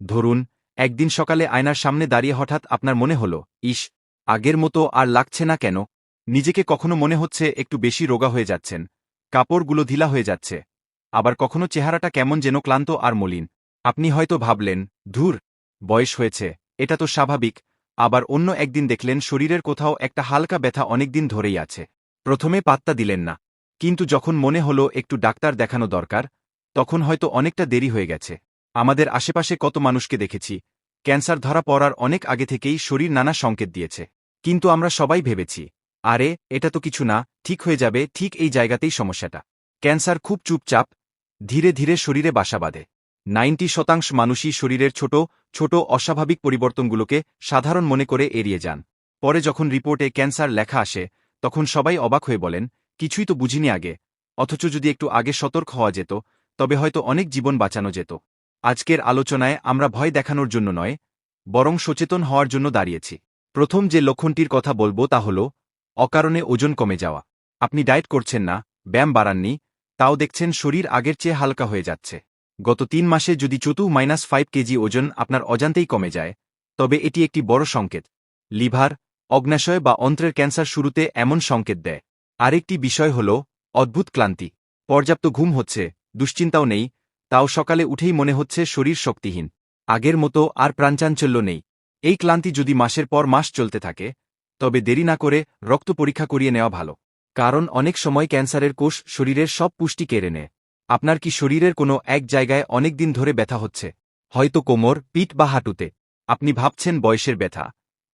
ধরুন, একদিন সকালে আয়নার সামনে দাঁড়িয়ে হঠাৎ আপনার মনে হল, ইস, আগের মতো আর লাগছে না কেন? নিজেকে কখনো মনে হচ্ছে একটু বেশি রোগা হয়ে যাচ্ছেন, কাপড়গুলো ঢিলা হয়ে যাচ্ছে, আবার কখনো চেহারাটা কেমন যেন ক্লান্ত আর মলিন। আপনি হয়তো ভাবলেন, ধুর, বয়স হয়েছে, এটা তো স্বাভাবিক। আবার অন্য একদিন দেখলেন শরীরের কোথাও একটা হালকা ব্যথা অনেকদিন ধরেই আছে। প্রথমে পাত্তা দিলেন না, কিন্তু যখন মনে হলো একটু ডাক্তার দেখানো দরকার, তখন হয়তো অনেকটা দেরি হয়ে গেছে। আমাদের আশেপাশে কত মানুষকে দেখেছি, ক্যান্সার ধরা পড়ার অনেক আগে থেকেই শরীর নানা সংকেত দিয়েছে। কিন্তু আমরা সবাই ভেবেছি, আরে এটা তো কিছু না, ঠিক হয়ে যাবে, ঠিক এই জায়গাতেই সমস্যাটা। ক্যান্সার খুব চুপচাপ, ধীরে ধীরে শরীরে বাসা বাঁধে। 90% মানুষই শরীরের ছোট ছোট অস্বাভাবিক পরিবর্তনগুলোকে সাধারণ মনে করে এড়িয়ে যান। পরে যখন রিপোর্টে ক্যান্সার লেখা আসে, তখন সবাই অবাক হয়ে বলেন, কিছুই তো বুঝিনি আগে। অথচ যদি একটু আগে সতর্ক হওয়া যেত, তবে হয়তো অনেক জীবন বাঁচানো যেত। আজকের আলোচনায় আমরা ভয় দেখানোর জন্য নয়, বরং সচেতন হওয়ার জন্য দাঁড়িয়েছি। প্রথম যে লক্ষণটির কথা বলবো তা হল অকারণে ওজন কমে যাওয়া। আপনি ডায়েট করছেন না, ব্যায়াম বাড়াননি, তাও দেখছেন শরীর আগের চেয়ে হালকা হয়ে যাচ্ছে। গত 3 মাসে যদি -5 কেজি ওজন আপনার অজান্তেই কমে যায়, তবে এটি একটি বড় সংকেত। লিভার, অগ্ন্যাশয় বা অন্ত্রের ক্যান্সার শুরুতে এমন সংকেত দেয়। আরেকটি বিষয় হল অদ্ভুত ক্লান্তি। পর্যাপ্ত ঘুম হচ্ছে, দুশ্চিন্তাও নেই, তাও সকালে উঠেই মনে হচ্ছে শরীর শক্তিহীন। আগের মতো আর প্রাণচাঞ্চল্য নেই। এই ক্লান্তি যদি মাসের পর মাস চলতে থাকে, তবে দেরি না করে রক্ত পরীক্ষা করিয়ে নেওয়া ভালো। কারণ অনেক সময় ক্যান্সারের কোষ শরীরের সব পুষ্টি কেড়ে নেয়। আপনার কি শরীরের কোনো এক জায়গায় অনেক দিন ধরে ব্যথা হচ্ছে? হয়তো কোমর, পিঠ বা হাঁটুতে। আপনি ভাবছেন বয়সের ব্যথা,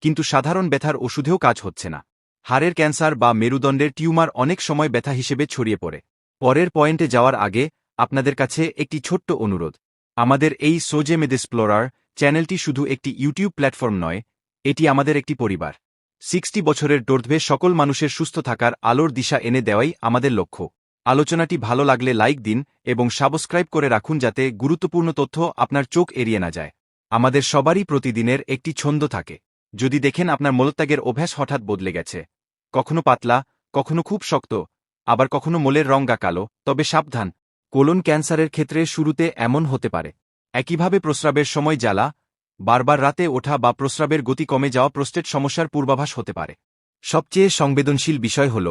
কিন্তু সাধারণ ব্যথার ওষুধেও কাজ হচ্ছে না। হাড়ের ক্যান্সার বা মেরুদণ্ডের টিউমার অনেক সময় ব্যথা হিসেবে ছড়িয়ে পড়ে। পরের পয়েন্টে যাওয়ার আগে আপনাদের কাছে একটি ছোট্ট অনুরোধ। আমাদের এই সোজে মেডেক্সপ্লোরার চ্যানেলটি শুধু একটি ইউটিউব প্ল্যাটফর্ম নয়, এটি আমাদের একটি পরিবার। 60 বছরের ঊর্ধ্বে সকল মানুষের সুস্থ থাকার আলোর দিশা এনে দেওয়াই আমাদের লক্ষ্য। আলোচনাটি ভালো লাগলে লাইক দিন এবং সাবস্ক্রাইব করে রাখুন যাতে গুরুত্বপূর্ণ তথ্য আপনার চোখ এড়িয়ে না যায়। আমাদের সবারই প্রতিদিনের একটি ছন্দ থাকে। যদি দেখেন আপনার মলত্যাগের অভ্যাস হঠাৎ বদলে গেছে, কখনো পাতলা, কখনো খুব শক্ত, আবার কখনো মলের রং কালো, তবে সাবধান, কোলন ক্যান্সারের ক্ষেত্রে শুরুতে এমন হতে পারে। একইভাবে প্রস্রাবের সময় জ্বালা, বারবার রাতে ওঠা বা প্রস্রাবের গতি কমে যাওয়া প্রোস্টেট সমস্যার পূর্বাভাস হতে পারে। সবচেয়ে সংবেদনশীল বিষয় হল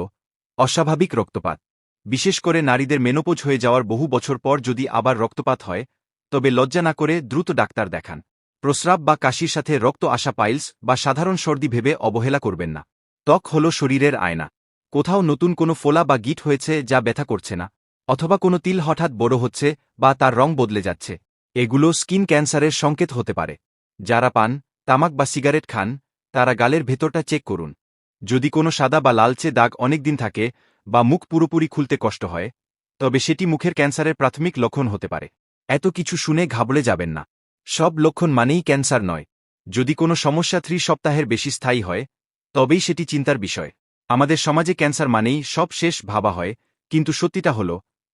অস্বাভাবিক রক্তপাত। বিশেষ করে নারীদের মেনোপজ হয়ে যাওয়ার বহু বছর পর যদি আবার রক্তপাত হয়, তবে লজ্জা না করে দ্রুত ডাক্তার দেখান। প্রস্রাব বা কাশির সাথে রক্ত আসা পাইলস বা সাধারণ সর্দি ভেবে অবহেলা করবেন না। ত্বক হল শরীরের আয়না। কোথাও নতুন কোনো ফোলা বা গিঁট হয়েছে যা ব্যথা করছে না, অথবা কোনো তিল হঠাৎ বড় হচ্ছে বা তার রং বদলে যাচ্ছে, এগুলো স্কিন ক্যান্সারের সংকেত হতে পারে। যারা পান, তামাক বা সিগারেট খান, তারা গালের ভেতরটা চেক করুন। যদি কোনো সাদা বা লালচে দাগ অনেক দিন থাকে বা মুখ পুরোপুরি খুলতে কষ্ট হয়, তবে সেটি মুখের ক্যান্সারের প্রাথমিক লক্ষণ হতে পারে। এত কিছু শুনে ঘাবড়ে যাবেন না। সব লক্ষণ মানেই ক্যান্সার নয়। যদি কোনো সমস্যা 3 সপ্তাহের বেশি স্থায়ী হয়, তবেই সেটি চিন্তার বিষয়। আমাদের সমাজে ক্যান্সার মানেই সব শেষ ভাবা হয়, কিন্তু সত্যিটা হল,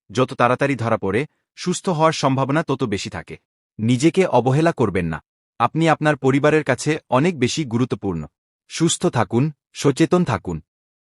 যত তাড়াতাড়ি ধরা পড়ে, সুস্থ হওয়ার সম্ভাবনা তত বেশি থাকে। নিজেকে অবহেলা করবেন না। আপনি আপনার পরিবারের কাছে অনেক বেশি গুরুত্বপূর্ণ। সুস্থ থাকুন, সচেতন থাকুন।